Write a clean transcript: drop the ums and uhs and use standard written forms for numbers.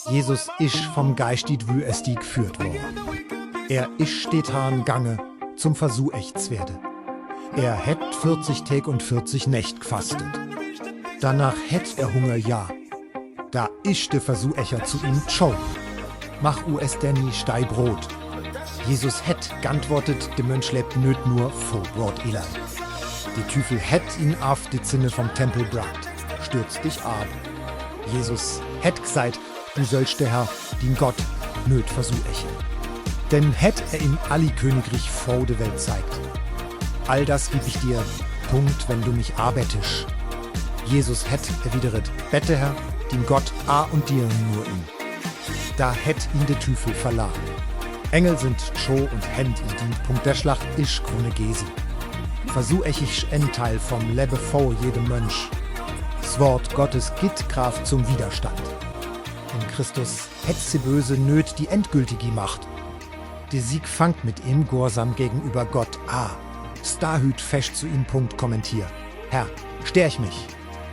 Jesus isch vom Geistit wü es die geführt worden. Er isch steht han Gange zum Versuch echts werde. Er hätt 40 Tag und 40 Nächt gefastet. Danach hätt er Hunger, ja. Da isch de Versuch echer zu ihm tschow. Mach u es denn nie stei Brot. Jesus hätt geantwortet, de Mönch lebt nöt nur vor Brot Elern. Die Tüfel hätt ihn auf die Zinne vom Tempel bracht. Stürzt dich ab. Jesus hätt gesagt, du sollst der Herr, den Gott, nöt versuch eche. Denn hätt er ihm alli Königreich vor de Welt zeigt. All das gib ich dir, Punkt, wenn du mich arbetisch. Jesus hätt erwideret, bette Herr, den Gott a und dir nur ihm. Da hätt ihn de Tüfel verladen. Engel sind Scho und Händ in die Punkt der Schlacht isch krone Gesi. Versuch ich Endteil vom Lebbe vor jedem Mönch. Das Wort Gottes gibt Kraft zum Widerstand. In Christus hätt sie böse nöt die endgültige Macht. Der Sieg fangt mit ihm Gehorsam gegenüber Gott a. Starhüt fesch zu ihm Punkt kommentier. Herr, stärch mich.